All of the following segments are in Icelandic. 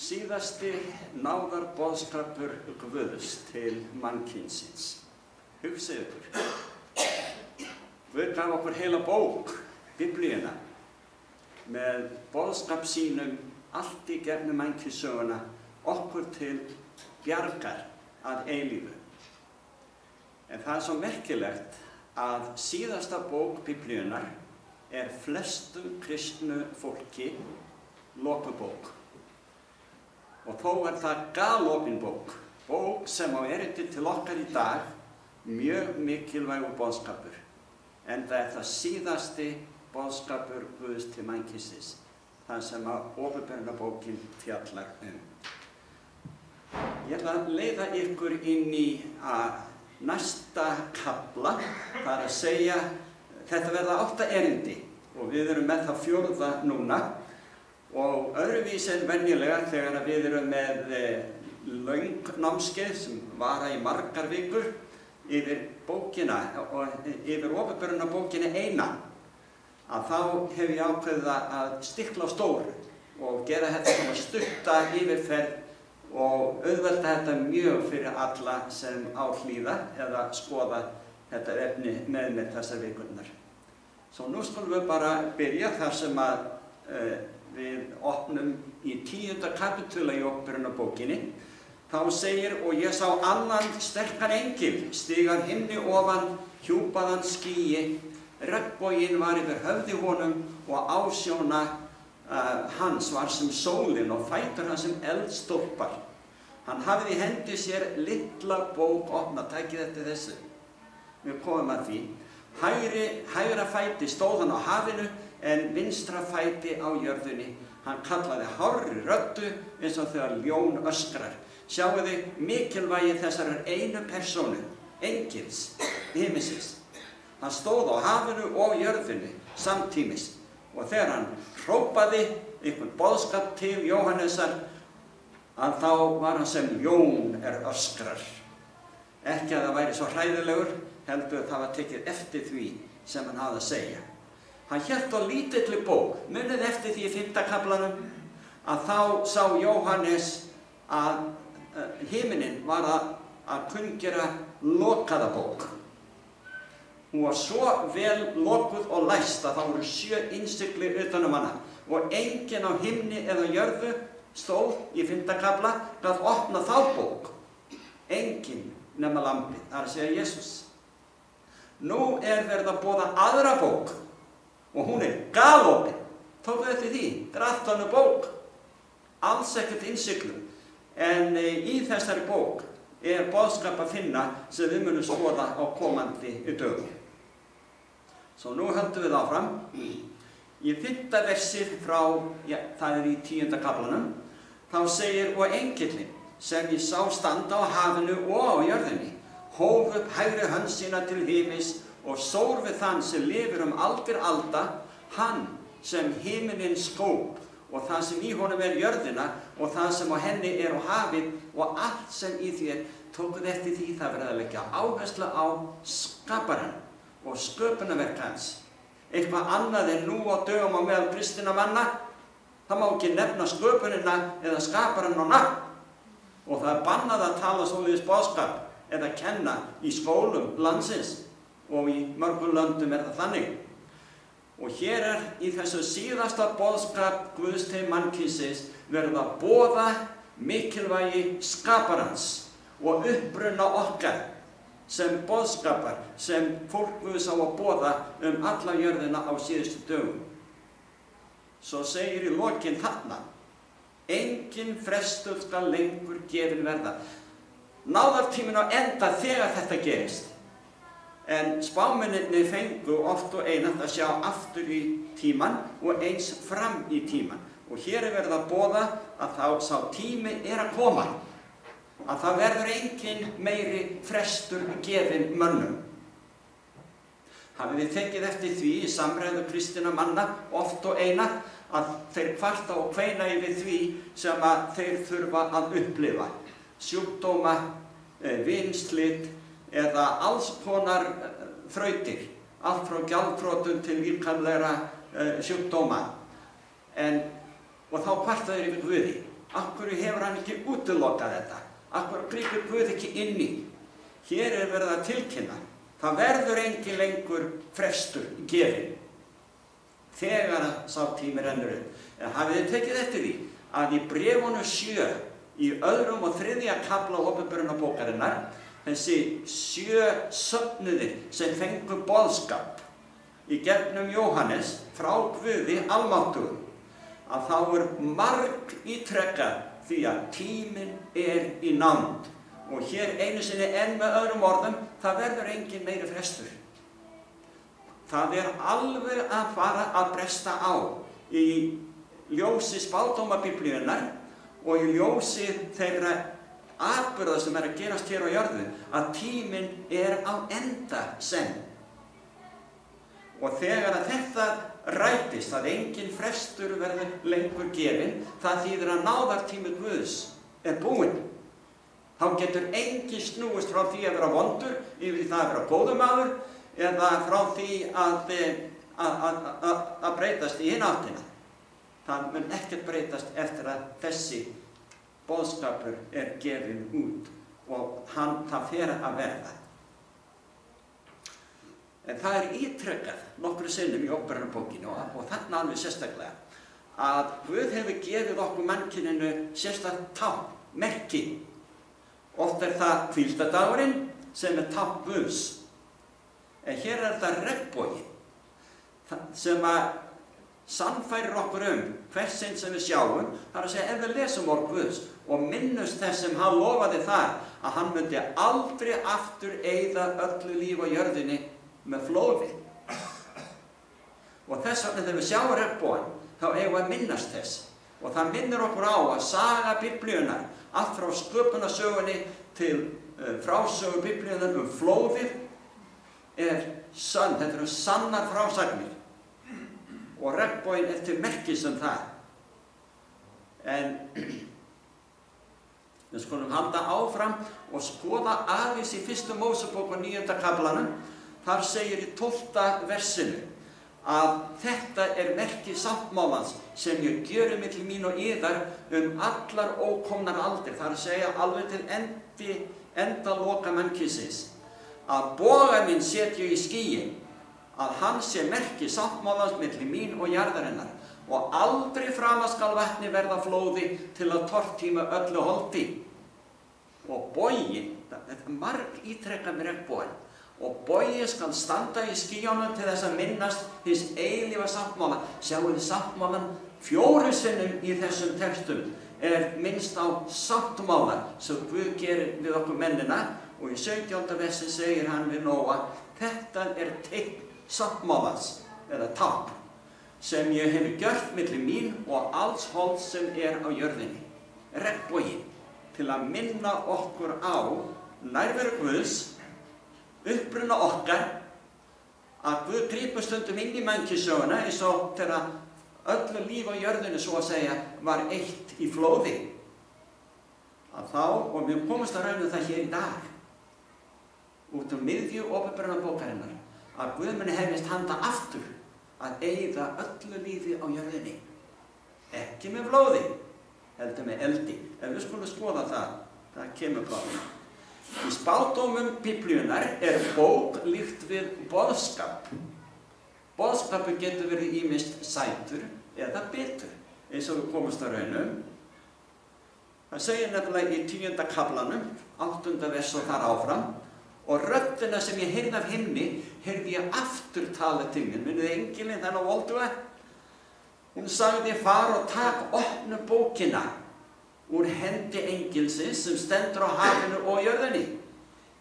Síðasti náðarboðskapur Guðs til mannkynsins. Hugsið ykkur. Guð gaf okkur heila bók, Biblíuna, með boðskap sínum allt í gegnum mannkynssöguna, okkur til bjargar að eilífu. En það svo merkilegt að síðasta bók Biblíunar flestum kristnu fólki lokubók. Og þó það galopin bók, bók sem á erindi til okkar í dag, mjög mikilvægur boðskapur. Enda það síðasti boðskapur Guðs til mannkynsins, það sem að Åpenbarunarbókin fjallar Ég ætla að leiða ykkur inn í næsta kafla, það að segja, þetta verða 8 erindi og við erum með það 4. núna. Og öðruvísi en venjulega þegar við erum með löng námskeið sem vara í margar vikur yfir bókina og yfir Åpenbarunarbókina eina, að þá hef ég ákveðið að stikla á stóru og gera þetta svona stutta yfirferð og auðvelda þetta mjög fyrir alla sem á hlýða eða skoða þetta efni með þessar vikurnar. Svo nú skulum við bara byrja þar sem að við opnum í 10. kapítula í Åpenbarunarbókinni. Þá segir, og ég sá annan sterkan engil stiga af himni ofan, hjúpaðan skýi, regnboginn var yfir höfði honum og ásjóna hans var sem sólin og fætur hans sem eldstólpar. Hann hafði í hendi sér litla bók opna, tækið eftir þessu. Við komum að því. Hægra fæti stóð hann á hafinu, en vinstra fæti á jörðunni. Hann kallaði hárri röddu eins og þegar ljón öskrar. Sjáu þið mikilvægi þessarar einu persónu, engils, himinsins. Hann stóð á hafinu og jörðunni samtímis og þegar hann hrópaði einhvern boðskap til Jóhannesar, að þá var hann sem ljón öskrar. Ekki að það væri svo hræðilegur, heldur það var tekið eftir því sem hann hafði að segja. Hann hélt á lítilli bók, munið eftir því í 5. kaflanum, að þá sá Jóhannes að himinin var að kunngera lokaða bók. Hún var svo vel lokuð og læst að það voru 7 innsiglir utan hana og enginn á himni eða jörðu stóð í 5. kafla gat opna þá bók. Enginn nema lambið, það að segja Jesús. Nú verið að boða aðra bók. Og hún galopin. Tókuð eftir því, þetta allt önnur bók. Alls ekkert innsiglum. En í þessari bók boðskap að finna sem við munum skoða á komandi dögum. Svo nú höldum við áfram. Í 5. versið frá, það í 10. kaflanum, þá segir, og engillinn sem ég sá standa á hafinu og á jörðinni, hóf upp hægri hönd sína til himins og sór við þann sem lifir aldir alda, hann sem himinin skóp og það sem í honum jörðina og það sem á henni á hafið og allt sem í því tókuð eftir því það verið að leggja áherslu á skaparann og sköpunarverk hans. Eitthvað annað nú á dögum á meðal kristinna manna, það má ekki nefna sköpunina eða skaparann á nafn og það bannað að tala svoleiðis boðskap eða kenna í skólum landsins. Og í mörgum löndum það þannig. Og hér í þessu síðasta boðskap Guðs til mannkynsins verið að boða mikilvægi skaparans og uppruna okkar sem boðskapar, sem fólk Guðs á að boða alla jörðina á síðustu dögum. Svo segir í lokin þarna, engin frestur skal lengur gefin verða. Náðartíminn á enda þegar þetta gerist. En spámennirnir fengu oft og einatt að sjá aftur í tíman og eins fram í tíman. Og hér verið að boða að þá sá tími að koma. Að það verður engin meiri frestur gefin mönnum. Hafið þið tekið eftir því í samræðu kristinna manna oft og einatt að þeir kvarta og kveina yfir því sem að þeir þurfa að upplifa. Sjúkdóma, vinslit, eða alls konar þrautir, allt frá gjaldþrotum til líkamlegra sjúkdóma. Og þá kvarta þeir yfir Guði. Af hverju hefur hann ekki útilokað þetta? Af hverju grípur Guð ekki inn í? Hér er verið að tilkynna. Það verður engin lengur frestur gefinn þegar sá tími rennur upp. En hafið þið tekið eftir því að í bréfunum 7, í 2. og 3. kafla opinberunarbókarinnar, þessi 7 söfnuðir sem fengu boðskap í gegnum Jóhannes frá Guði almáttugum, að þá margítrekað því að tíminn í nánd. Og hér einu sinni enn með öðrum orðum, það verður engin meiri frestur. Það alveg að fara að bresta á í ljósi spádómabiblíunnar og í ljósi þeirra atburða sem að gerast hér á jörðu, að tíminn á enda senn. Og þegar að þetta rætist, að engin frestur verður lengur gefinn, það þýðir að náðartími Guðs búinn. Þá getur enginn snúist frá því að vera vondur yfir í það að vera góður maður eða frá því að breytast í hina áttina. Það mun ekkert breytast eftir að þessi boðskapur gefinn út og það fer að verða. En það ítrekað nokkru sinnum í Opinberunarbókinni og þarna alveg sérstaklega að Guð hefur gefið okkur mannkyninu sérstakt tákn, merki. Oft það hvíldardagurinn sem tákn Guðs. En hér það regnbogi sem að sannfærir okkur hvert sinn sem við sjáum, það að segja ef við lesum orð Guðs og minnumst þess sem hann lofaði þar að hann myndi aldrei aftur eyða öllu líf á jörðinni með flóði. Og þess vegna þegar við sjáum regnbogann, þá eigum við að minnast þess. Og það minnir okkur á að saga Biblíunnar, allt frá sköpunarsögunni til frásögu Biblíunnar flóðið, sönn. Þetta eru sannar frásagnir. Og regnboginn til merkis það. En við skulum halda áfram og skoða aðeins í 1. Mósebók og 9. kaflanum. Þar segir í 12. versinu að þetta merki sáttmálans sem ég gjöri milli mín og yðar allar ókomnar aldir. Það að segja alveg til endaloka mannkynsins. Að boga minn set ég í skýin, að hann sé merki sáttmálans milli mín og jarðarinnar og aldrei framar skal vatni verða flóði til að tortíma öllu holdi. Og boginn, þetta margítrekað með regnboginn, og bogi skal standa í skýjunum til þess að minnast hins eilífa sáttmála. Sjáum við sáttmálan 4 sinnum í þessum textum minnst á sáttmála sem Guð gerir við okkur mennina og í 17. versi segir hann við Nóa: þetta teikn sáttmálans eða tákn sem ég hef gjört milli mín og alls holds sem á jörðinni. Regnbogi til að minna okkur á nærveru Guðs, uppruna okkar, að Guð grípur stundum inn í mannkynssöguna eins og þegar öllu líf á jörðinu svo að segja var eitt í flóði. Að þá, og við komumst að raunum það hér í dag, út miðju Opinberunarbókarinnar, að Guð muni hefjast handa aftur að eyða öllu lífi á jörðinni. Ekki með flóði, heldur með eldi. Ef við skulum skoða það kemur bráðum. Í spádómum Biblíunnar bók líkt við boðskap. Boðskapur getur verið ýmist sætur eða bitur, eins og við komumst að raunum. Það segir nefnilega í 10. kaflanum, 8. vers og þar áfram: og röddina sem ég heyrði af himni, heyrði ég aftur tala til mér. Munið engilinn þennan volduga? Hún sagði: far og tak opnu bókina úr hendi engilsins sem stendur á hafinu og jörðinni.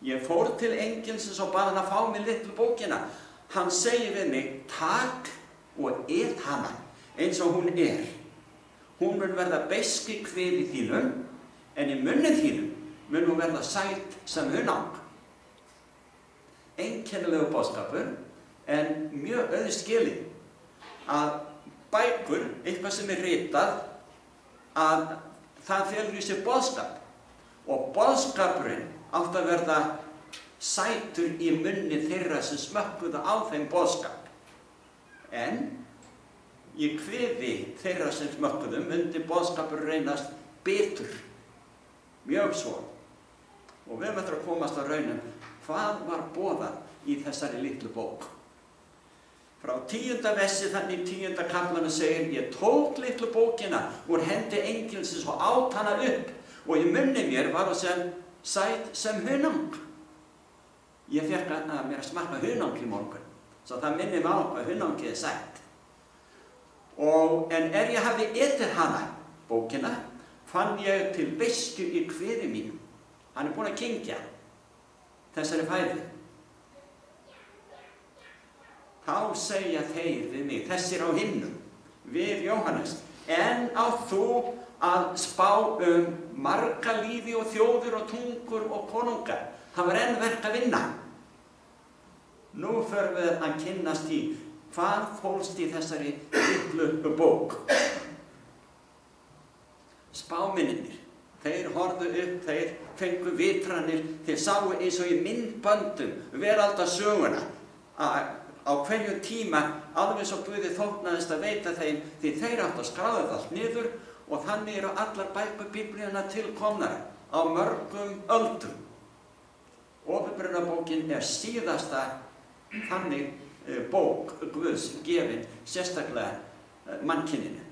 Ég fór til engilsins og bað hann að fá mig litlu bókina. Hann segir við mig: tak og et hana eins og hún Hún mun verða beisk í kviði þínum, en í munni þínum mun hún verða sæt sem hunang. Einkennilegu boðskapur, en mjög auðskilið að bækur, eitthvað sem ritað, að það felur í sig boðskap. Og boðskapurinn átt að verða sætur í munni þeirra sem smökkuðu á þeim boðskap. En í kviði þeirra sem smökkuðu myndi boðskapur reynast bitur, mjög svo. Og við möttum að komast á raunum, hvað var boðað í þessari litlu bók? Frá 10. versi þannig 10. kaflanum segir, ég tók litlu bókina úr hendi engilsins og át hana upp, og í munni mér var hún sem sæt sem hunang. Ég fékk mér að smakka hunang í morgun, svo það minni mig á hvað hunangið er sætt. En ég hafði etið hana, bókina, fann ég til beiskju í kviði mínum. Hann er búinn að kyngja þessari fæðu. Þá segja þeir við mig, þessir á himnum, við Jóhannes, en á þú að spá marga lífi og þjóðir og tungur og konungar. Það var enn verk að vinna. Nú förum við að kynnast í hvað fólst í þessari litlu bók. Spámennirnir, þeir horfðu upp, þeir fengu vitranir, þeir sáu eins og í myndböndum veraldarsöguna á hverjum tíma, alveg svo Guði þóknaðist að veita þeim, því þeir áttu að skráða það allt niður og þannig eru allar bækur Biblíunnar tilkomnar á mörgum öldum. Åpenbarunarbókin er síðasta þannig bók Guðs gefin sérstaklega mannkyninu.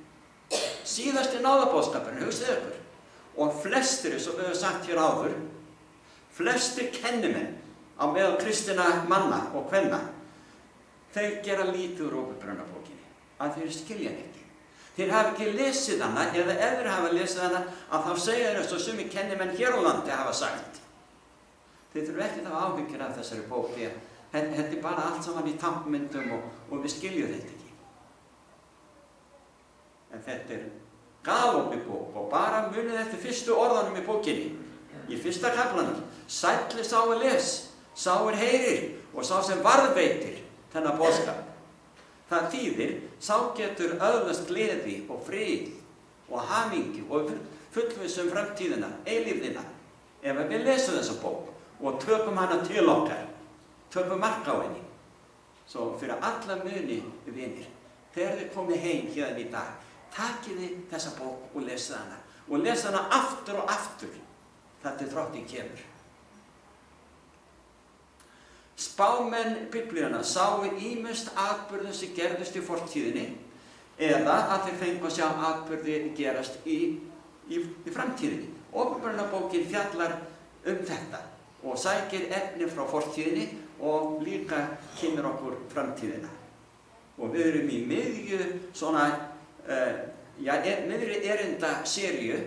Síðasti náðarboðskapurinn, hugsið ykkur. Og flestir, eins og við höfum sagt hér áður, flestir kennimenn á meðal kristinna manna og kvenna, þeir gera lítið úr Åpenbarunarbókinni, að þeir skilja ekki. Þeir hafa ekki lesið hana, eða ef þeir hafa lesið hana, að þá segja þeir eins og sumir kennimenn hér á landi hafa sagt. Þeir þurfa ekki að hafa áhyggjur af þessari bók, því að þetta er bara allt saman í táknmyndum og við skiljum þetta ekki. En þetta er galopin bók og bara munið eftir fyrstu orðanum í bókinni. Í fyrsta kaflanum, sæll er sá er les, sá er heyrir og sá sem varðveitir þennan boðskap. Það þýðir, sá getur öðlast gleði og frið og hamingju og fullvissum framtíðina, eilífðina, ef við lesum þessa bók og tökum hana til okkar, tökum mark á henni. Svo fyrir alla muni vinir, þegar þið komið heim hérna í dag, takið þið þessa bók og lesið hana. Og lesið hana aftur og aftur, þar til drottinn kemur. Spámenn Biblíunnar sáu ýmist atburðum sem gerðust í fortíðinni, eða að þeir fengu að sjá atburði gerast í framtíðinni. Åpenbarunarbókin fjallar þetta og sækir efni frá fortíðinni og líka kynnir okkur framtíðina. Og við erum í miðju svona, miðri erindaseríu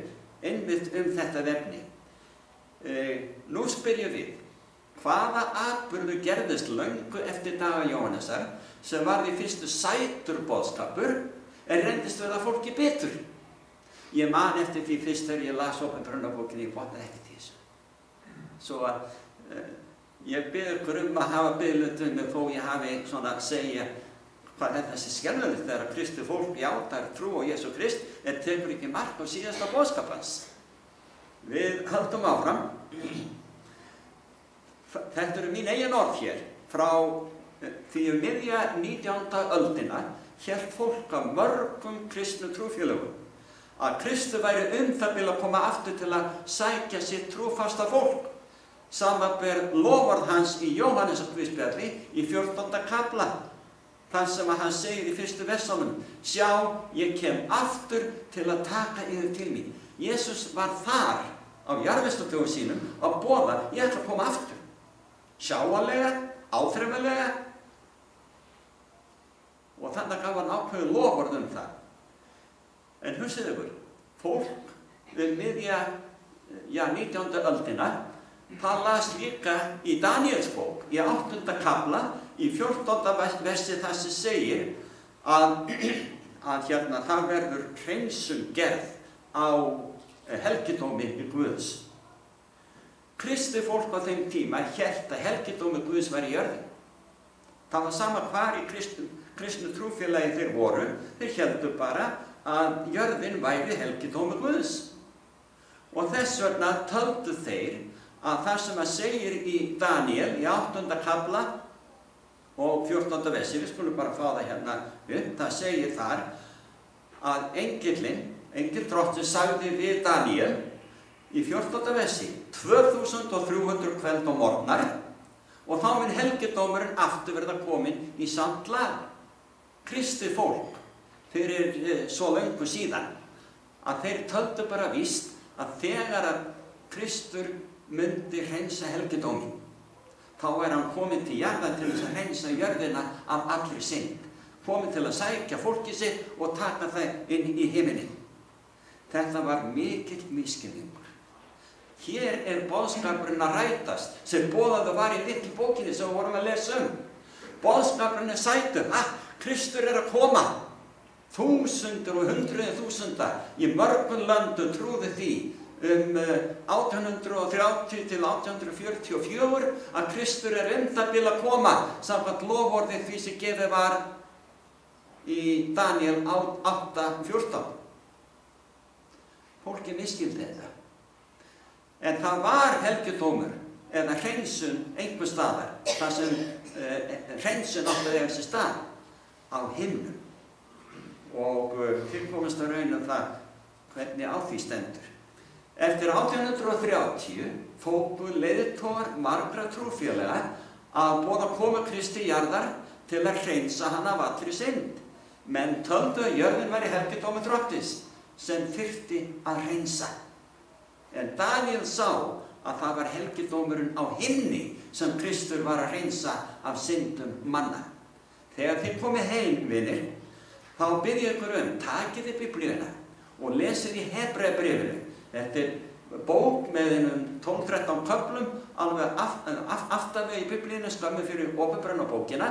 einmitt þetta efni. Nú spyrjum við, hvaða atburður gerðist löngu eftir daga Jóhannesar sem varð í fyrstu sætur boðskapur en reyndist verða fólki betur? Ég man eftir því fyrst þegar ég las Åpenbarunarbókinni, ég botaði ekkert í þessu. Svo að ég bið ykkur að hafa biðlund mig þó ég hafi svona að segja hvað er þessi skelfilegt þegar kristið fólk játar trú á Jesú Krist en tekur ekki mark á síðasta boðskapans. Við höldum áfram. Þetta eru mín eigin orð hér frá því miðja 19. öldina hélt fólk af mörgum kristnum trúfélögum að Kristur væri það bil að koma aftur til að sækja sitt trúfasta fólk. Samanber loforð hans í Jóhannesarguðspjalli í 14. kafla. Þar sem að hann segir í fyrstu versunum, sjá, ég kem aftur til að taka yður til mín. Jesús var þar á jarðarföstudögum sínum að boða, ég ætla að koma aftur. Sjáanlega, áþreifanlega. Og þannig gaf hann ákveðið loforð það. En hugsið ykkur, fólk við miðja 19. öldina, það las líka í Daníelsbók í 8. kafla í 14. versi þar sem segir að það verður hreinsun gerð á helgidómi Guðs. Kristið fólk á þeim tíma hélt að helgidómi Guðs var í jörðin. Það var sama hvar í kristnu trúfélagi þeir voru, þeir héldu bara að jörðin væri helgidómi Guðs. Og þess vegna töldu þeir að það sem að segir í Daniel í 8. kafla og 14. versi, við skulum bara fá það hérna upp, það segir þar að engillinn engil drottins, sagði við Daníel í 14. versi 2300 kvöld og morgnar og þá mun helgidómurinn aftur verða kominn í samt lag. Kristið fólk fyrir svo löngu síðan að þeir töldu bara víst að þegar að Kristur myndi hreinsa helgidóminn, þá hann kominn til jarðar til þess að hreinsa jörðina af allri synd, kominn til að sækja fólkið sitt og taka það inn í himinin. Þetta var mikill misskilningur. Hér boðskapurinn að rætast sem boðaður var í litlu bókinni sem við vorum að lesa Boðskapurinn sætur, Kristur að koma. Þúsundir og hundruð þúsunda í mörgum löndum trúðu því 1830 til 1844 að Kristur það bil að koma samkvæmt loforði því sem gefið var í Daniel 8:14. Fólki misskildi þetta. En það var helgidómur eða hreinsun einhvers staðar, þar sem hreinsun átti að eiga sér stað á himnum. Og þið komast að raun það hvernig á því stendur. Eftir 1830 tóku leiðtogar margra trúfélaga að boða koma Kristi jarðar til að hreinsa hann af allri synd. Menn töldu að jörðin væri helgidómur drottins sem þyrfti að hreinsa. En Daniel sá að það var helgidómurinn á himni sem Kristur var að hreinsa af syndum manna. Þegar þið komið heim, vinir, þá bið ég ykkur takið þið Biblíuna og lesið í Hebreabréfinu. Þetta bók með 12-13 köflum, alveg aftarlega í Biblíunni, skömmu fyrir Opinberunarbókina,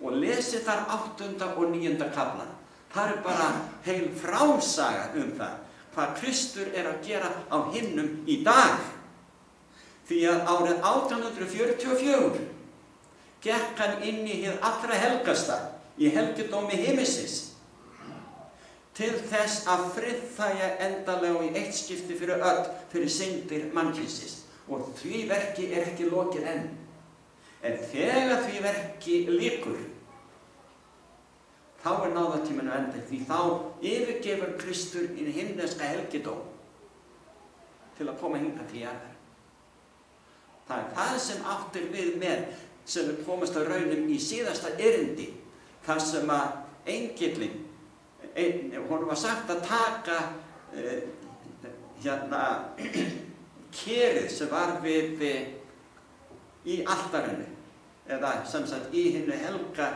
og lesið þar 8. og 9. kaflan. Það bara heil frásaga það, hvað Kristur að gera á himnum í dag. Því að árið 1844 gekk hann inn í hið allra helgasta í helgidómi himinsins til þess að friðþægja endanlega í eitt skipti fyrir öll fyrir syndir mannkynsins. Og því verki ekki lokið enn. En þegar því verki lýkur, þá náðartíminn enda, því þá yfirgefur Kristur í himneska helgidóm til að koma hingað til jarðar. Það það sem áttir við með, sem við komast að raunum í síðasta erindi, þar sem að engillinn, honum var sagt að taka kerið sem var við í altarinu, eða sem sagt í hinu helga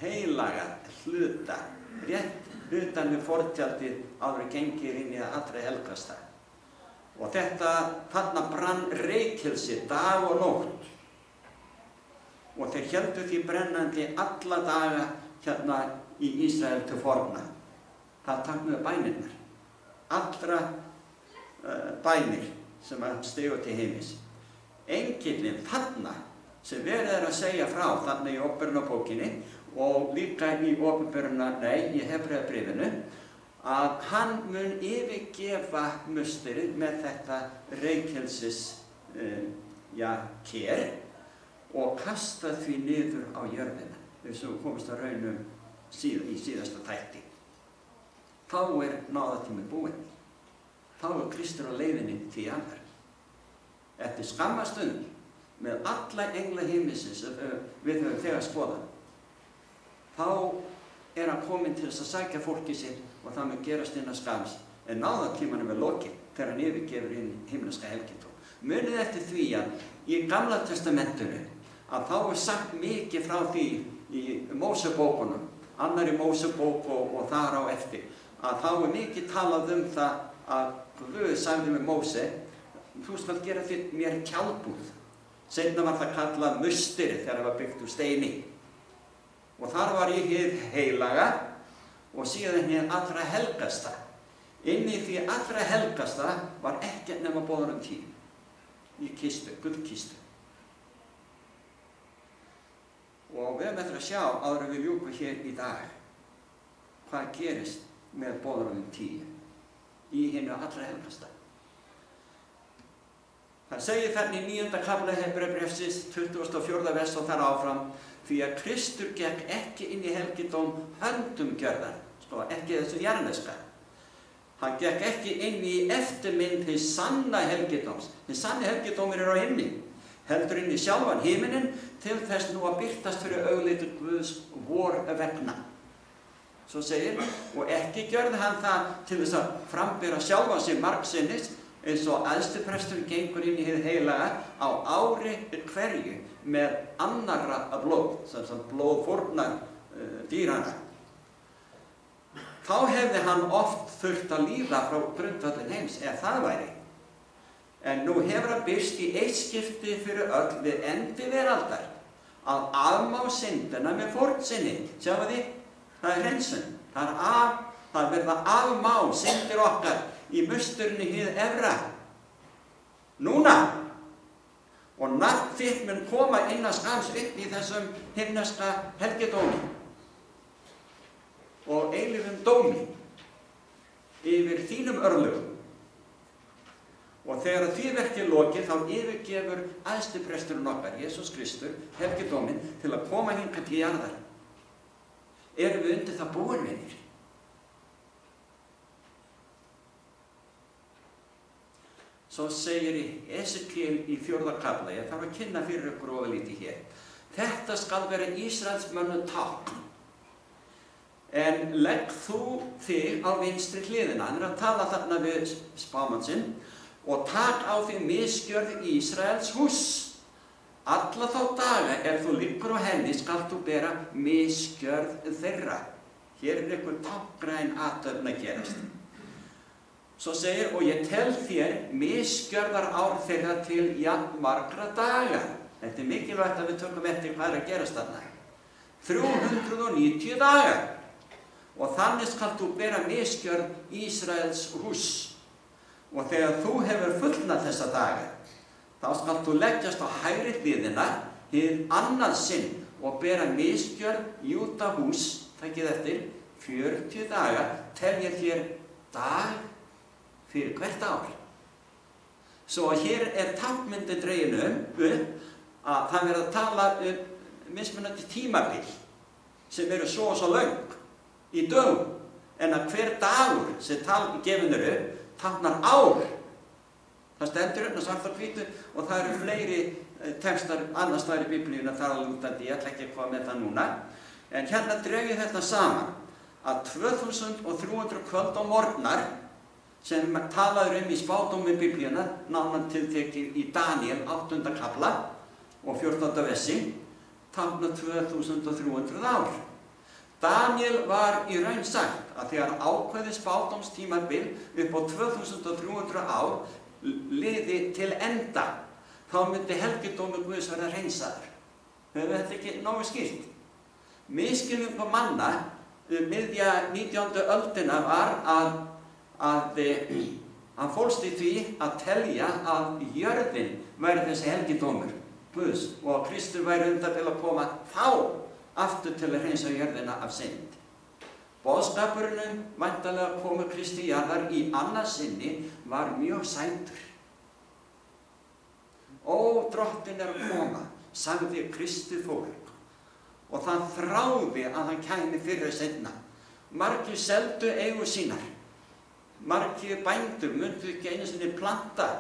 heilaga hluta, rétt utan við fortjaldið áður gengir inn í það allra helgasta. Og þarna brann reykelsi dag og nótt. Og þeir héldu því brennandi alla daga hérna í Ísrael til forna. Það táknuðu bænirnar. Allra bænir sem stigu til himins. Engillinn þarna sem verið að segja frá þarna í Opinberunarbókinni og líka í í Hebreabréfinu, að hann mun yfirgefa musterið með þetta reykelsis ker og kasta því niður á jörðina, þess að komast að raunum í síðasta þætti. Þá náðartíminn búinn. Þá Kristur á leiðinni til jarðar. Eftir skamma stund, með alla engla himinsins við höfum þegar skoðað, þá hann kominn til þess að sækja fólkið sitt og það mun gerast innan skams. En náðartímanum lokið þegar hann yfirgefur inn himneska helgidóm. Munið eftir því að í Gamla testamentinu að þá sagt mikið frá því í Mósebókunum, annarri Mósebók og þar á eftir, að þá mikið talað það að Guð sagði með Móse, þú skalt gera þitt mér tjaldbúð. Seinna var það kallað musteri þegar það var byggt úr steini. Og þar var í hið heilaga og síðan hið allra helgasta. Inn í því allra helgasta var ekkert nema boðarum tíð í kistu, gullkistu. Og við eftir að sjá áður við ljúkum hér í dag hvað gerist með boðarum tíð í hinu allra helgasta. Það segir þannig í 9. kafla Hebreabréfsins 24. vers og þar áfram, því að Kristur gekk ekki inn í helgidóm höndum gjörðar, ekki þessu jarðneska, Hann gekk ekki inn í eftirmynd hins sanna helgidóms. Hinn sanni helgidómur á himni, heldur inn í sjálfan himinin til þess nú að birtast fyrir augliti Guðs vor vegna. Svo segir, og ekki gjörði hann það til þess að frambera sjálfan sig margsinnis, eins og æðstiprestur gengur inn í hið heilaga á ári hverju með annarra blóð, sem blóð fórnar dýrana. Þá hefði hann oft þurft að líða frá grundvöllin heims, ef það væri. En nú hefur hann birst í eitt skipti fyrir öll við endi veraldar, að afmá syndina með fórnsinni. Sjáu þið, það hreinsun. Það verða afmá syndir okkar í musturinni hið efra. Núna! Og nafn þitt mun koma innan skams upp í þessum himneska helgidómi og eilífum dómi yfir þínum örlögum. Og þegar því verki lokið, þá yfirgefur æðstipresturinn okkar, Jesús Kristur, helgidóminn til að koma hingað til jarðar. Erum við undir það búin, vinir? Svo segir í Esekiel í 4. kafla, ég þarf að kynna fyrir ykkur ofurlítið hér. Þetta skal vera Ísraels mönnum tákn. En legg þú þig á vinstri hliðina, hann að tala þarna við spámann sinn, og tak á þig misgjörð Ísraels hús. Alla þá daga þú liggur á henni skal þú bera misgjörð þeirra. Hér einhver táknræn athöfn að gerast. Svo segir, og ég tel þér misgjörðar ár þeirra til jafnmargra daga. Þetta mikilvægt að við tökum eftir hvað að gerast þarna. 390 daga. Og þannig skal þú bera misgjörð Ísraels hús. Og þegar þú hefur fullnað þessa daga, þá skal þú leggjast á hægri hliðina hið annað sinn og bera misgjörð Júda hús, takið eftir, 40 daga, teljir hér dag fyrir hvert ár. Svo hér táknmyndin dregin upp að það verður að tala mismunandi tímabil sem eru svo og svo löng í dögum, en að hver dagur sem gefinur upp táknar ár. Það stendur upp svart á hvítu og það eru fleiri textar annars staðar í Biblíunni þar að lútandi, ég ætla ekki að koma með það núna. En hérna dreg ég þetta saman að 2300 kvöld á morgnar sem talaður í spádómi Biblíuna, nánar tiltekið í Daniel 8. kafla og 14. versi, táknar 2300 ár. Daniel var í raun sagt að þegar ákveðið spádómstímabil upp á 2300 ár liði til enda, þá myndi helgidómur Guðs verða hreinsaður. Höfum við þetta ekki nógu skýrt? Misskilningur manna miðja 19. öldina var að hann fólst í því að telja að jörðin væri þessi helgidómur Guðs og að Kristur væri undan til að koma þá aftur til að hreinsa jörðina af synd. Boðskapurinn væntanlega komu Kristi jarðar í annað sinni var mjög sændur. Ó, drottinn að koma, sagði Kristi fólk, og það þráði að hann kæmi fyrir seinna. Margir seldu eigur sínar. Margir bændur myndu ekki einu sinni planta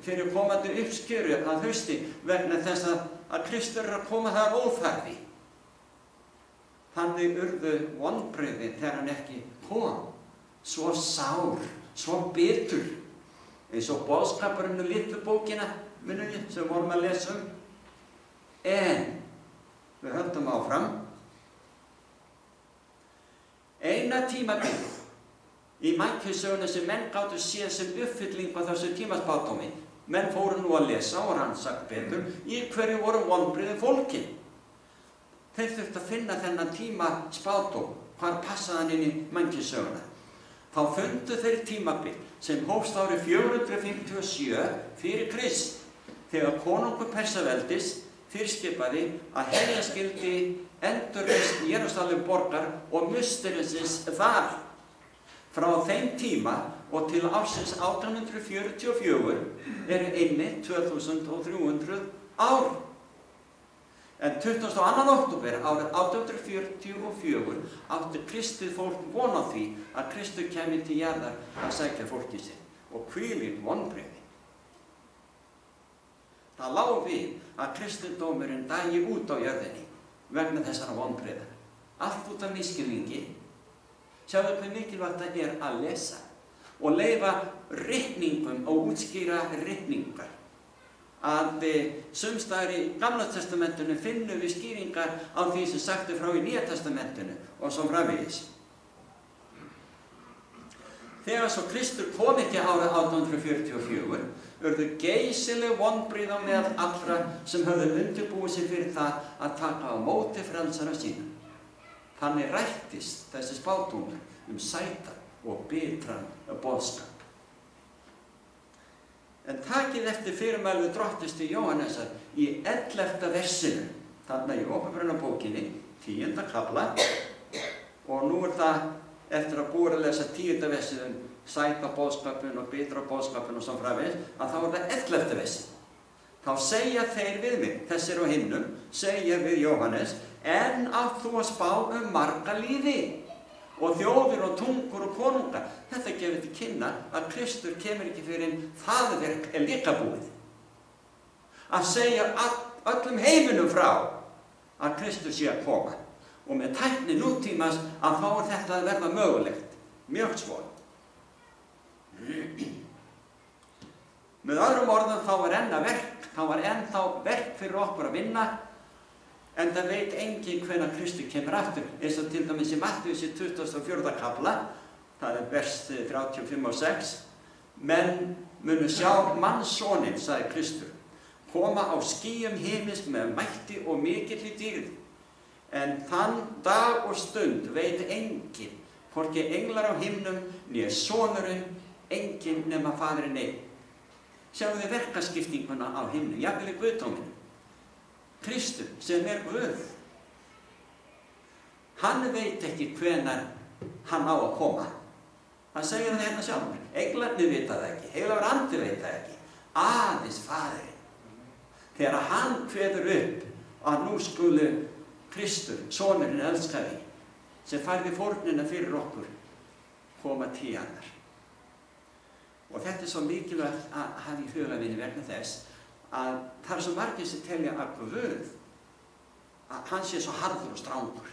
fyrir komandi uppskjöru að hausti vegna þess að Kristur að koma þar óþarfi. Þannig urðu vonbrigði þegar hann ekki kom, svo sár, svo bitur, eins og boðskapurinn litlu bókina, sem vorum að lesa um. En við höldum áfram. Eina tímabil í mannkynssögunni sem menn gátu séð sem uppfylling á þessu tímaspádómi. Menn fóru nú að lesa og rannsaka betur í hverju voru vonbrigði fólkin. Þeir þurftu að finna þennan tíma spádóm, hvar passaði hann inn í mannkynssöguna. Þá fundu þeir tímabil sem hófst árið 457 fyrir Krist, þegar konungur Persaveldis fyrirskipaði að herja skyldi endurreist Jerúsalem borgar og musterisins þar. Frá þeim tíma og til ársins 1844 eru einmitt 2300 ár. En 22. október árið 1844 átti kristið fólk von á því að Kristur kæmi til jarðar að sækja fólkið sitt og hvílík vonbrigði. Það lá við að kristindómurinn dæi út á jörðinni vegna þessara vonbrigða. Allt út af misskilningi. Sjáðu hve mikilvægt það er að lesa og leyfa ritningum og útskýra ritningar. Að sumstaðar í Gamla testamentinu finnum við skýringar á því sem sagt er frá í Nýja testamentinu og svo framvegis. Þegar svo Kristur kom ekki árið 1844 urðu geysileg vonbrigði á meðal allra sem höfðu undirbúið sig fyrir það að taka á móti frelsara sínum. Þannig rættist þessi spádómur sætan og bitran boðskap. En takið eftir fyrirmæli Drottins Jóhannesar í 11. versinu, þarna í Åpenbarunarbókinni, 10. kafla, og nú er það eftir að búið að lesa 10. versið sæta boðskapin og bitra boðskapin og svo framvegis, að þá er það 11. versið. Þá segja þeir við mig, þessir og hinnum, segja við Jóhannes, en átt þú að spá marga lífi og þjóðir og tungur og konungar. Þetta gefur til kynna að Kristur kemur ekki fyrir en það verk er líka búið. Að segja öllum heiminum frá að Kristur sé að koma. Og með tækni nútímans að þá er þetta að verða mögulegt. Mjög svo. Með öðrum orðum þá var ennþá verk fyrir okkur að vinna, en það veit enginn hvenær Kristur kemur aftur, eins og til dæmis í Mattheus 24. kafla, það er vers 35 og 6. Menn munu sjá mannssoninn, sagði Kristur, koma á skýjum himins með mætti og mikilli dýrð. En þann dag og stund veit enginn, hvorki englar á himnum, né sonurinn, enginn nema Faðirinn einn. Sjáum við verkaskiptinguna á himnum, jafnvel í guðdóminu. Kristur sem er Guð. Hann veit ekki hvenær hann á að koma. Hann segir það hérna sjálfur. Englarnir vita það ekki, heilagur andi veit það ekki. Aðeins Faðirinn. Þegar hann kveður upp að nú skulu Kristur, sonurinn elskari, sem færði fórnina fyrir okkur, koma til hennar. Og þetta er svo mikilvægt að hafa í huga minni vegna þess að það er svo margir sem telja að Guð, að hann sé svo harður og strangur.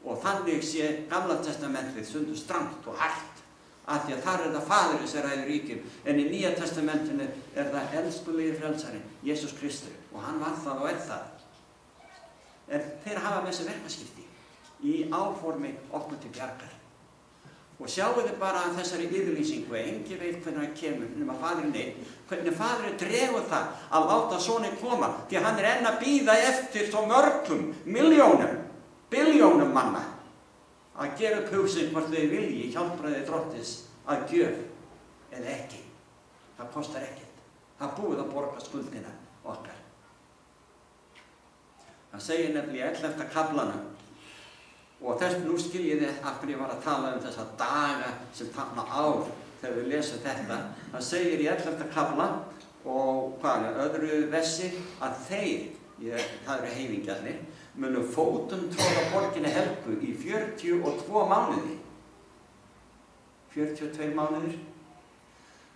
Og þannig sé Gamla testamentið stundum strangt og hart, af því að þar er það Faðirinn sem ræður ríkjum, en í Nýja testamentinu er það elskulegi frelsarinn, Jesús Kristur, og hann var það og er það. En þeir hafa með þessi verkaskipti í áformi okkur til bjargar. Og sjáu þið bara þessari yfirlýsingu, enginn veit hvernig hann kemur, nema Faðirinn einn, hvernig Faðirinn dregur það að láta soninn koma, því hann er enn að bíða eftir svo mörgum, milljónum, billjónum manna, að gera upp hugsin hvort þau vilji hjálpræði Drottins að gjöf eða ekki. Það kostar ekkert. Það er búið að borga skuldina okkar. Það segir nefnilega í 11. kaflanum, og þess nú skiljið þið af hverju ég var að tala þessa daga sem tákna ár þegar við lesum þetta. Það segir í 11. kafla og öðru versi að þeir, það eru heimingjarnir, munu fótum tróða borginni Helgu í 42 mánuði. 42 mánuðir.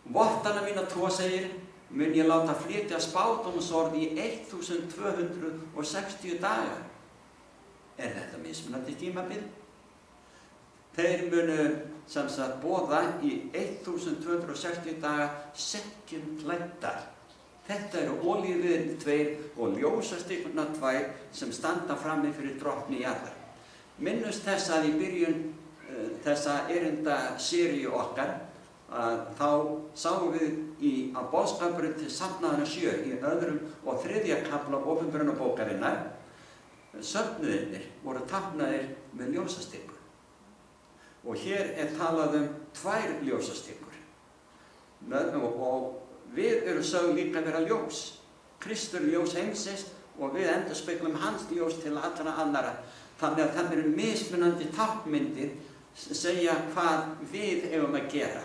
Vottana mína tvo, segir, mun ég láta flytja spádómsorð í 1260 daga. Er þetta mismunandi tímabil? Þeir munu sem sagt boða í 1260 daga sekkjum klæddar. Þetta eru olíuviðirnir 2 og ljósastikurnar 2 sem standa frammi fyrir drottni jarðar. Minnust þess að í byrjun þessa erindaseríu okkar þá sáum við að boðskapurinn til safnaðana 7 í 2. og 3. kafla Åpenbarunarbókarinnar. Söfnuðirnir voru táknaðir með ljósastikur. Og hér er talað 2 ljósastikur. Og við erum sögð líka vera ljós. Kristur ljós heimsins og við endurspeglum hans ljós til allra annara. Þannig að það eru mismunandi táknmyndir sem segja hvað við eigum að gera,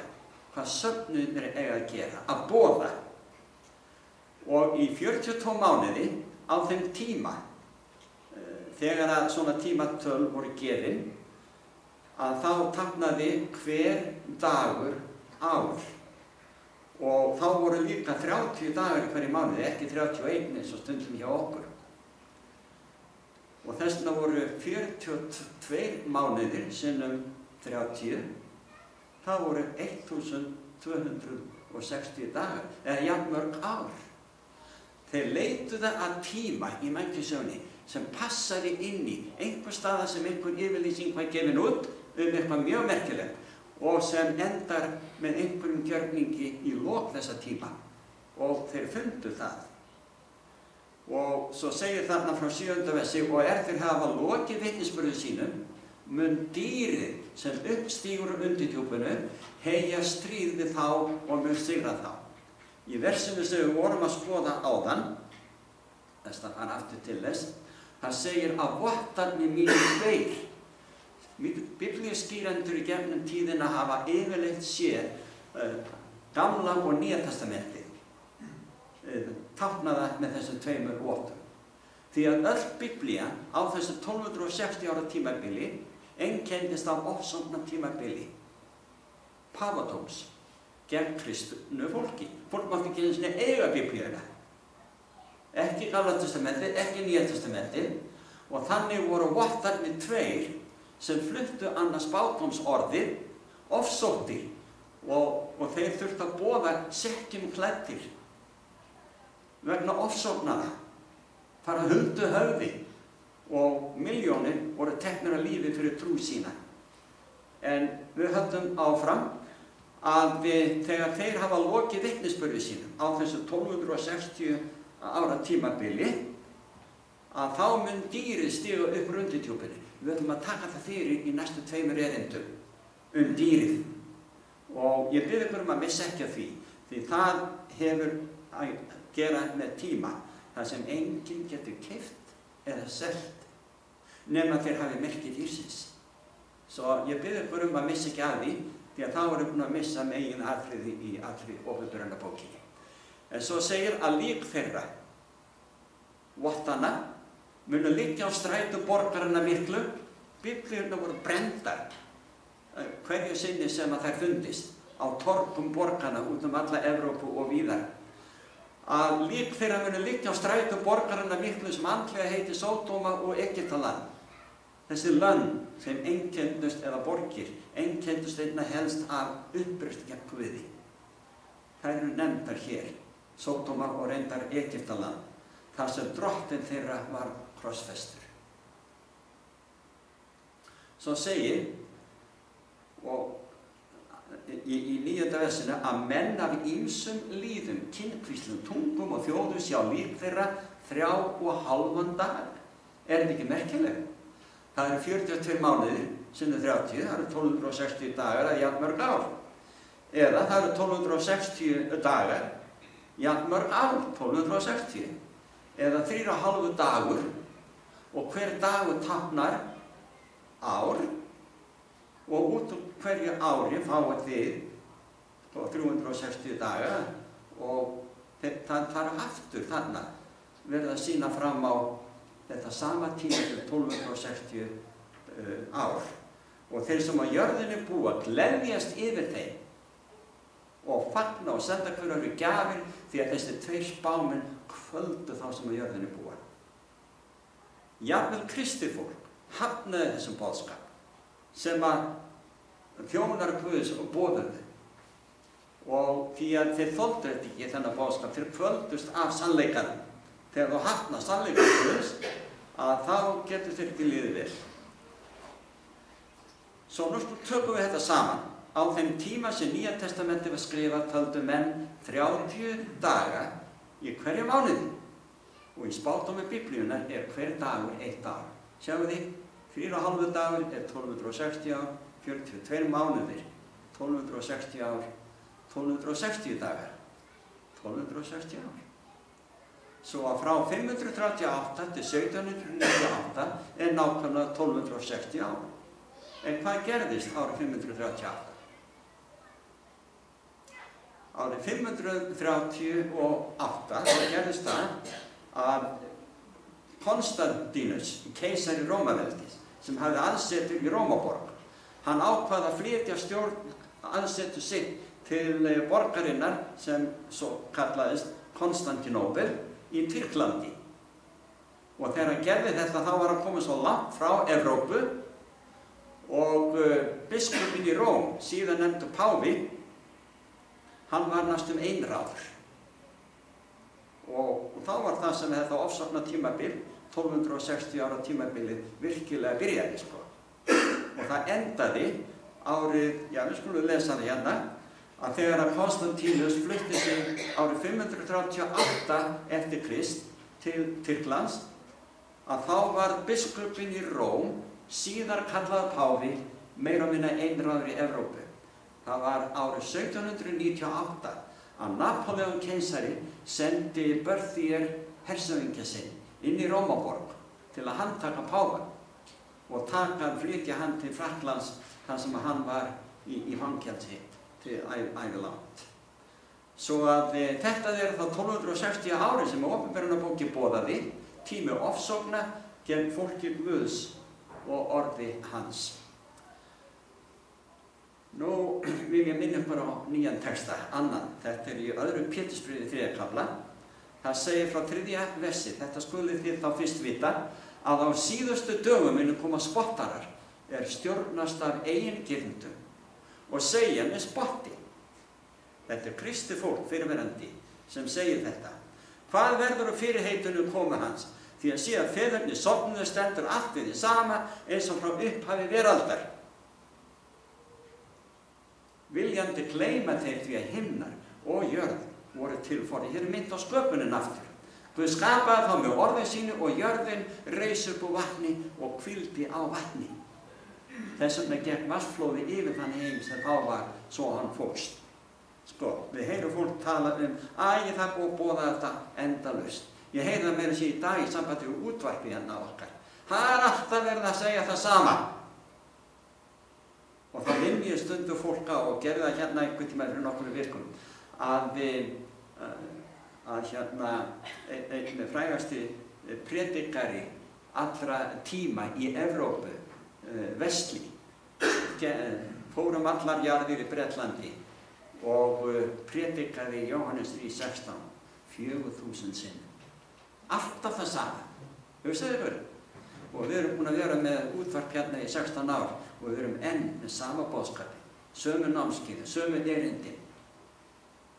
hvað söfnuðirnir eiga að gera, að boða. Og í 42 mánuði á þeim tíma þegar að svona tímatöl voru gefin, að þá táknaði hver dagur ár. Og þá voru líka 30 dagar í hverju mánuði, ekki 31 eins og stundum hjá okkur. Og þess vegna voru 42 mánuðir sinnum 30, það voru 1260 dagar, eða jafnmörg ár. Þeir leituðu að tíma í mannkynssögunni sem passaði inn í einhver staða sem einhver yfirlýsing var gefin út eitthvað mjög merkilegt og sem endar með einhverjum gjörningi í lok þessa tíma. Og þeir fundu það. Og svo segir þarna frá 7. versi, og þeir hafa lokið vitnisburði sínum, mun dýrið sem uppstígur undirdjúpinu heyja stríð við þá og mun sigra þá. Í versinu sem við vorum að skoða áðan, þess að fara aftur til þess, það segir að vottarnir mínir tveir. Biblíuskýrendur í gegnum tíðina hafa yfirleitt séð Gamla og Nýja testamentið táknaða með þessum tveimur vottum. Því að öll Biblía á þessu 1260 ára tímabili einkenndist af ofsóknar tímabili Páfatóns gegn kristnu fólki. Fólk mátti ekki einu sinni eiga Biblíuna. Ekki Gamla testamentið, ekki Nýja testamentið, og þannig voru vottarnir tveir sem fluttu annars spádómsorðið ofsóttir og þeir þurftu að boða sekkjum klæddir vegna ofsóknara, fara huldu höfði og milljónir voru teknir að lífi fyrir trú sína. En við höldum áfram að þegar þeir hafa lokið vitnisburði sínum á þessu 1260 ára tímabili, að þá mun dýrið stíga upp undirdjúpinu. Við ætlum að taka það fyrir í næstu 2 erindum dýrið. Og ég bið ykkur að missa ekki af því það hefur að gera með tíma, það sem enginn getur keypt eða selt nema þeir hafi merki dýrsins. Svo ég bið ykkur að missa ekki af því að þá erum við búin að missa megin atriði í allri Opinberunarbókinni. En svo segir að lík þeirra, vottana, munu liggja á strætum borgarinnar miklu. Biblíurnar voru brenndar hverju sinni sem að þær fundist á torgum borgarna út alla Evrópu og víðar. Að lík þeirra munu liggja á strætum borgarinnar miklu sem andlega heiti Sódóma og Egyptaland. Þessi lönd sem einkenndust, eða borgir, einkenndust einna helst af uppreist gegn Guði. Þær eru nefndar hér, Sódóma og reyndar Egyptaland, þar sem drottinn þeirra var krossfestur. Svo segir, og í 9. versinu, að menn af ýmsum líðum, kynnkvíslum, tungum og þjóðum sjá lík þeirra 3,5 dag. Er þetta ekki merkileg? Það eru 42 mánuðir, sinnum 30, það eru 1260 dagar að jafnmörg ár. Eða það eru 1260 dagar, jafnmörg ár, 1260. Eða 3,5 dagur, og hver dagur táknar ár, og út úr hverju ári fáið þið 360 daga, og það þarf aftur þarna verið að sýna fram á þetta sama tíma til 1260 ár. Og þeir sem á jörðinni búa gleðjast yfir þeim og fagna og senda hver öðru gjafir, því að þessi 2 spámenn kvöldu þá sem á jörðinni búa. Jafnvel kristið fólk hafnaði þessum boðskap sem að þjónar Guðs og boðuðu. Og því að þeir þoldu ekki þennan boðskap, þeir kvöldust af sannleikanum. Þegar þú hafnar sannleikanum Guðs, að þá getur þeir ekki liðið vel. Svo nú tökum við þetta saman. Á þeim tíma sem Nýja testamentið var skrifað töldu menn 30 daga í hverju mánuði. Og í spádómi Biblíunnar hver dagur 1 ár. Sjáu þið, 4,5 dagur 1260 ár, 42 mánuðir, 1260 ár, 1260 dagar, 1260 ár. Svo að frá 538 til 1798 nákvæmlega 1260 ár. En hvað gerðist árið 538? Árið 538 þá gerðist það að Konstantínus, keisari Rómaveldis, sem hafði aðsetur í Rómaborg. Hann ákvað að flytja aðsetur sitt til borgarinnar sem svo kallaðist Konstantínópel í Tyrklandi. Og þegar hann gerði þetta þá var hann komið svo langt frá Evrópu og biskupinn í Róm, síðan nefndur Páfi, hann var næstum einráður. Og þá var það sem þetta ofsókna tímabil, 1260 ára tímabilið, virkilega byrjaði, sko. Og það endaði árið, já við skulum lesa það hérna, að þegar að Konstantínus flutti sig árið 538 eftir Krist til Tyrklands, að þá var biskupinn í Róm, síðar kallað Páfi, meira og minna einráður í Evrópu. Það var árið 1798 að Napóleon keisari sendi Berthier hershöfðingja sinn inn í Rómaborg til að handtaka Páfann og flytja hann til Frakklands þar sem hann var í fangelsi til ævilangt. Svo að þetta er þá 1260 ári sem opinberunarbókin boðaði, tími ofsókna gegn fólki Guðs og orði hans. Nú vil ég minna ykkur á nýjan texta, annan. Þetta er í öðrum Pétursbréfi 3. kafla. Það segir frá 3. versi, þetta skulið þið þá fyrst vita, að á síðustu dögum munu koma spottarar, stjórnast af eigin girndum og segja með spotti. Þetta er kristið fólk fyrirverandi sem segir þetta. Hvað verður á fyrirheitinu komu hans? Því að síðan feðurnir sofnuðu stendur allt við því sama eins og frá upphafi veraldar. Viljandi gleyma þeir því að himnar og jörð voru til forði. Hér er mynd á sköpunin aftur. Guð skapaði þá með orði sínu og jörðin reis upp úr vatni og hvíldi á vatni. Þess vegna gekk vatnsflóði yfir þann heim sem þá var svo hann fórst. Sko, við heyrum fólk tala það er búið að boða þetta endalaust. Ég heyri það meira að segja í dag í sambandi við útvarpið hérna á okkar. Það er alltaf verið að segja það sama. Og þá vinn ég stundu fólk á og gerði það hérna einhvern tíma fyrir nokkru vikum að hérna einn frægasti predikari allra tíma í Evrópu, Wesley, fórum allar jarðir í Bretlandi og predikaði Jóhannes 3:16 4.000 sinnum. Alltaf það sama. Hugsaðu ykkur. Og við erum búin að vera með útvarp hérna í 16 ár og við erum enn með sama boðskapi, sömu námskeiði, sömu erindi.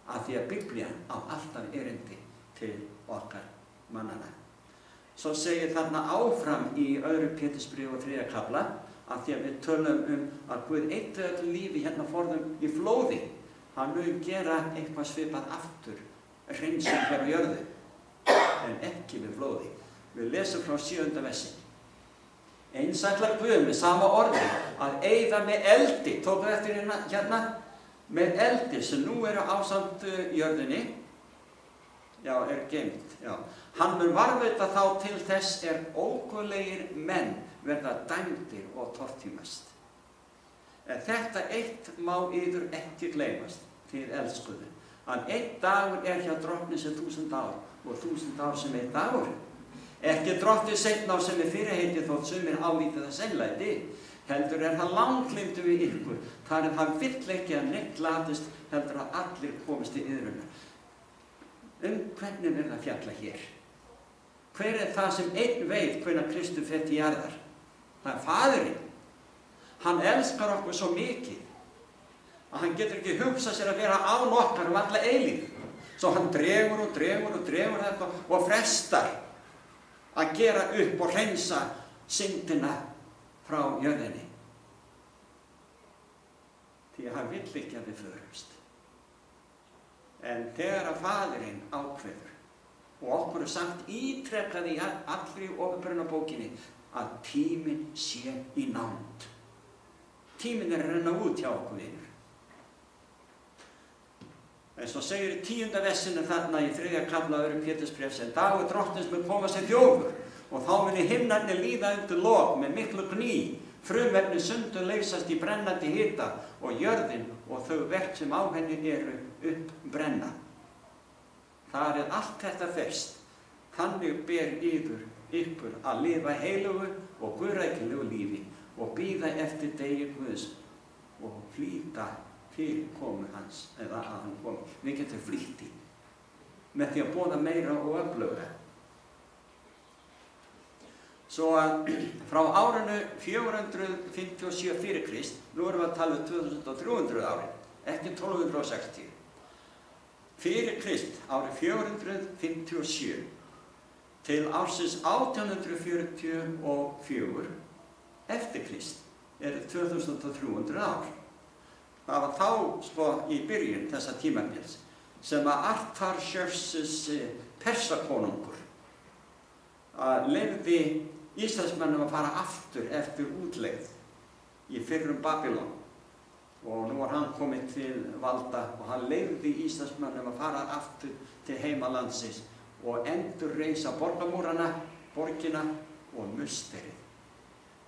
Af því að Biblían á alltaf erindi til okkar mannana. Svo segir þarna áfram í öðru Pétursbréfi 3. kafla af því að við tölum að Guð eyddi öllu lífi hérna forðum í flóði. Hann mun gera eitthvað svipað aftur, hreinsing hér á jörðu, en ekki við flóði. Við lesum frá 7. versi. Eins ætlar Guð með sama orði að eyða með eldi, tóku eftir hérna, með eldi sem nú eru ásamt jörðinni, já, geymt, já. Hann mun varðveita þá til þess óguðlegir menn verða dæmdir og tortímast. En þetta eitt má yður ekki gleymast, þið elskuðu, að einn dagur hjá drottni sem 1000 ár og 1000 ár sem einn dagur. Ekki drottni seinna á sem fyrirheitið þótt sumir álíti það seinlæti, heldur það langleymdu við ykkur, þar það vill ekki að neitt latist, heldur að allir komist í iðruna. Hvernig verður það fjalla hér? Hver er það sem einn veit hvenær Kristur fer til jarðar? Það er Faðirinn. Hann elskar okkur svo mikið að hann getur ekki hugsað sér að vera án okkar alla eilífð. Svo hann dregur þetta og frestar að gera upp og hreinsa syndina frá jörðinni. Því að hann vill ekki að við förumst. En þegar að Faðirinn ákveður og okkur er sagt ítrekað í allri opinberunarbókinni að tíminn sé í nánd. Tíminn er að renna út hjá okkur vinur. En svo segir í 10. versinu þarna í 3. kafla öðrum Pétursbréfs en dagur drottins mun koma sem þjófur og þá muni himnarnir líða undir lok með miklu gný, frumefni sundur leysast í brennandi hita og jörðin og þau verk sem á henni eru uppbrenna. Þar er allt þetta fyrst, þannig ber yður ykkur að lifa heilugu og guðrækilegu lífi og bíða eftir degi Guðs og flýta til komu hans, eða að hann komi. Við getum flýtt í með því að boða meira og öflugra. Svo að frá árinu 457 fyrir Krist, nú erum við að tala 2300 árin, ekki 1260. Fyrir Krist árið 457 til ársins 1844 eftir Krist eru 2300 ár. Það var þá í byrjun þessa tímabils sem að Artaxerxes Persakonungur leyfði Ísraelsmönnum að fara aftur eftir útlegð í fyrrum Babylon. Og nú var hann kominn til valda og hann leyfði Ísraelsmönnum að fara aftur til heimalandsins og endurreisa borgarmúrana, borgina og musterið.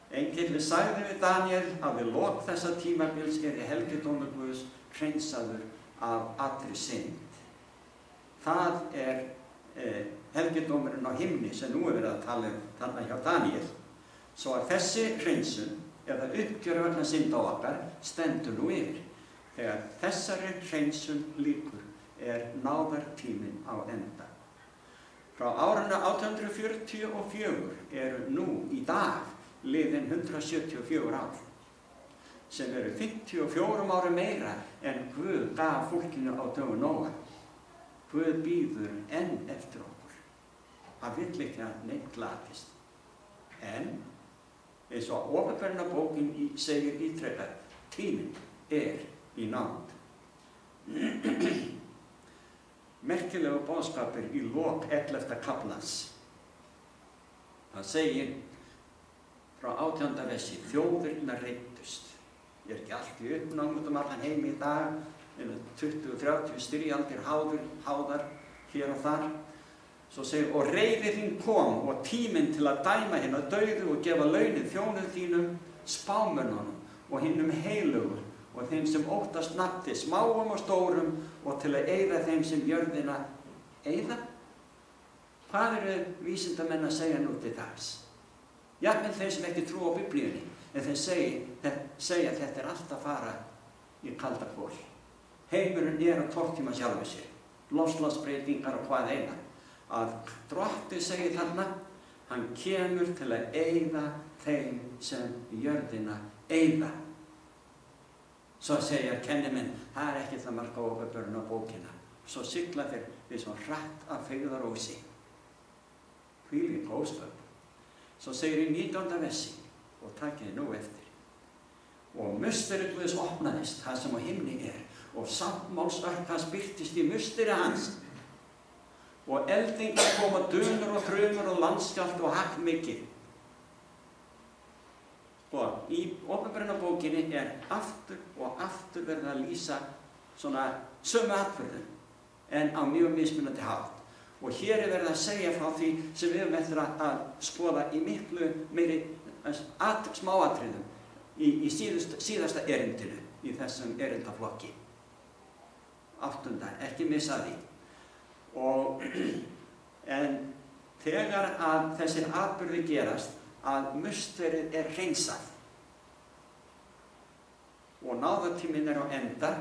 Engillinn sagði við Daniel að við lok þessa tímabils helgidómur Guðs hreinsaður af allri synd. Það helgidómurinn á himni sem nú verið að tala þarna hjá Daniel. Svo að þessi hreinsun eða uppgjör vegna synda okkar stendur nú yfir. Þegar þessari hreinsun lýkur náðartíminn á enda. Frá árinu 1844 eru nú í dag liðin 174 ár, sem eru 54 árum meira en Guð gaf fólkinu á dögum Nóa. Guð bíður enn eftir okkur. Hann vill ekki að neitt glatist. En eins og Åpenbarunarbókin segir ítrekað, tíminn í nánd. Merkilegu boðskapur í lok 11. kaflans. Það segir frá 18. versi, þjóðirnar reiddust. Ég ekki allt í uppnám út allan heim í dag, 20-30 styrjaldir háðar hér og þar. Svo segir, og reiði þín kom og tíminn til að dæma hina dauðu og gefa launið þjónum þínum, spámönnunum og hinnum heilugu og þeim sem óttast nafni, smáum og stórum og til að eyða þeim sem jörðina eyða. Hvað eru vísindamenn að segja nú til dags? Jafnvel þeir sem ekki trúa á Biblíunni, en þeir segja að þetta allt að fara í kalda kol. Heimurinn á tortíma sjálfu sér, loftslagsbreytingar og hvað eina. Að Drottinn segir þarna, hann kemur til að eyða þeim sem jörðina eyða. Svo segja kennimenn, það ekki það marga Åpenbarunarbókina. Svo sigla þeir við svo hratt af feigðarósi. Hvílík ósköp. Svo segir í 19. versi, og takið nú eftir. Og musterið Guðs opnaðist, það sem á himni og sáttmálsörk hans birtist í musteri hans. Og eldingar koma dunur og þrumur og landskjálft og hakk mikið. Og í Åpenbarunarbókinni aftur og aftur verið að lýsa svona sömu atburðum en á mjög mismunandi hátt. Og hér verið að segja frá því sem við höfum eftir að skoða í miklu meiri smáatriðum í síðasta erindinu í þessum erindaflokki. 8. ekki missa því. En þegar að þessir atburðir gerast að musterið hreinsað og náðartíminn á enda,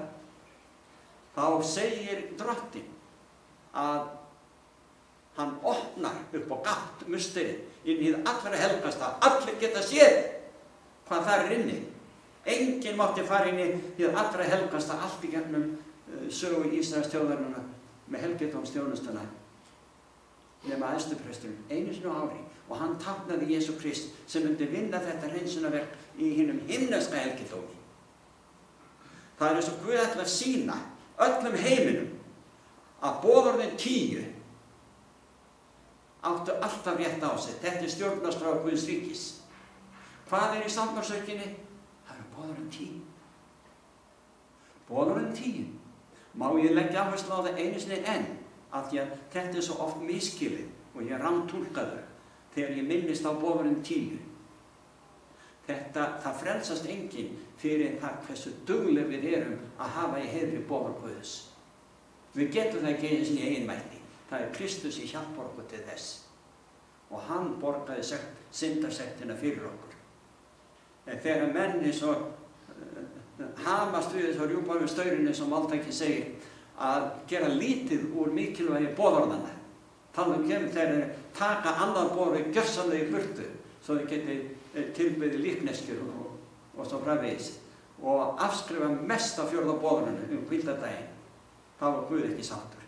þá segir Drottinn að hann opnar upp á gátt musterið inn í það allra helgasta. Allir geta séð hvað þar inni. Enginn mátti fara inn í það allra helgasta allt í gegnum sögu Ísraels þjóðarinnar með helgidómsþjónustuna nema æðstupresturinn einu sinni á ári og hann táknaði Jesú Krist sem myndi vinna þetta hreinsunarverk í hinum himneska helgidómi. Það eins og Guð ætlar að sýna öllum heiminum að boðorðin 10 áttu alltaf rétt á sig. Þetta stjórnarskrá Guðs ríkis. Hvað í sáttmálsörkinni? Það eru boðorðin 10. Boðorðin 10. Má ég leggja áherslu á það einu sinni enn, af því að þetta svo oft misskilið og ég rántúlkaður þegar ég minnist á boðorðin 10. Það frelsast enginn fyrir það hversu dugleg við erum að hafa í heiðri boðorð Guðs. Við getum það ekki einu sinni í eigin mætti. Það Kristus í hjálpar okkur til þess. og hann borgaði syndasektina fyrir okkur. En þegar menn eins og hamast við þess að rjúpa við staurinni sem máltæki segir að gera lítið úr mikilvægi boðorðanna. Þannig kemur þeir taka annan boði gjörsamlega í burtu svo þeir geti tilbyði líkneskjur og svo framvegis og afskrifa mest af fjórða boðorðinu hvíldardaginn. Þá var Guð ekki sáttur.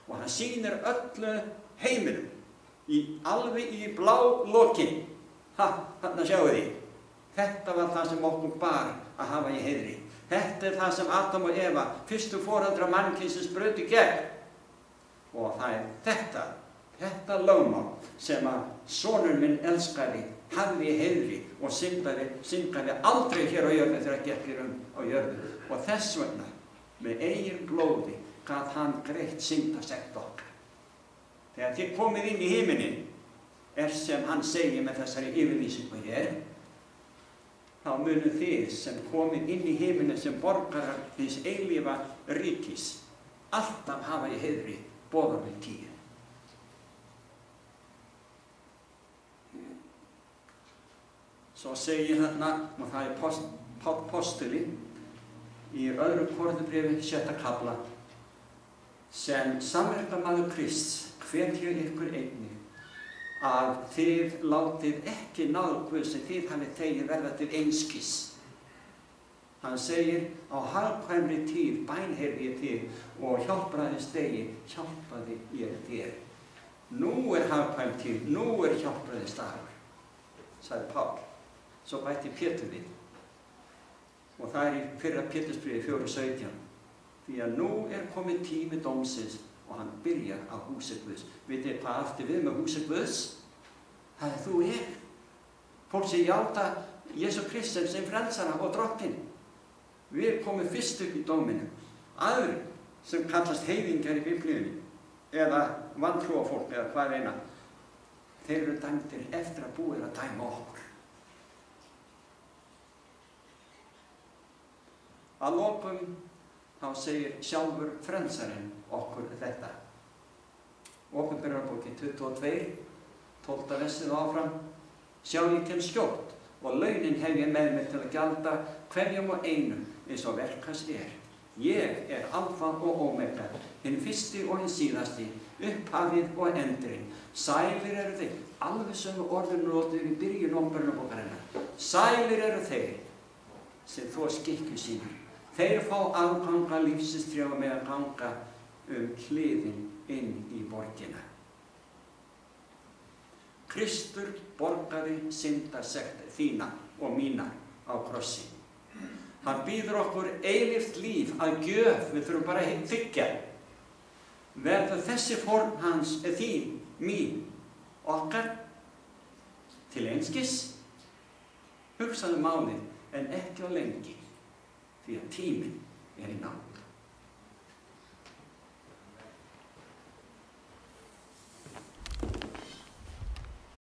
Og hann sýnir öllu heiminum alveg í blá lokin. Þarna sjáu því. Þetta var það sem okkur bar að hafa í heiðri. Þetta það sem Adam og Eva, fyrstu foreldrar mannkynsins, brautu gegn. Og það þetta lögmál sem að sonur minn elskaði, hafði í heiðri og syndaði aldrei hér á jörðu þegar gekk á jörðu. Og þess vegna, með eigin blóði, gat hann greitt syndasekt okkar. Þegar þið komið inn í himinin, sem hann segir með þessari yfirlýsingu hér, þá munu þið sem komið inn í himinin sem borgarar hins eilífa ríkis alltaf hafa í heiðri boðorðin 10. Svo segir þarna, og það er Páll postuli í öðru Korintubréfi 6. kafla, sem samverkamaður Krists hvetja ykkur einnig að þið látið ekki náð Guðs sem þið hafið þegið verða til einskis. Hann segir, á hagkvæmri tíð bænheyrði ég þig og hjálpræðisdegi hjálpaði ég þér. Nú hagkvæm tíð, nú hjálpræðisdagur, sagði Páll. Svo bætti Pétur við. Og það í fyrra Pétursbréfi 4:17. Því að nú komið tími dómsins og hann byrjar á húsi Guðs. Vitið hvað aftur við með húsi Guðs? Það þú og ég. Fólk sem játa Jesú Krist sem frelsara og drottinn. Við komum fyrst upp í dóminu. Aðrir sem kallast heiðingar í Biblíunni eða vantrúafólk eða hvað eina, þeir eru dæmdir eftir að búið að dæma okkur. Að lokum þá segir sjálfur frelsarinn okkur þetta. Opinberarbókin 22, 12. versið og áfram. Sjá ég kem skjótt og launin hef ég með mér til að gjalda hverjum og einum eins og verk hans Ég alfa og omega, hinn fyrsti og hinn síðasti, upphafið og endurinn. Sælir eru þeir, alveg sömu orðin notuð í byrjun opinberarbókarinnar. Sælir eru þeir sem þó skikku sínar. Þeir fá aðganga lífsins trjá með að ganga hliðin inn í borgina. Kristur borgaði syndasekt þína og mína á krossi. Hann býður okkur eilíft líf að gjöf, við þurfum bara að þiggja. Verður þessi form hans þín, mín, okkar til einskis? Hugsaðu málið en ekki á lengi, því að tíminn í nánd.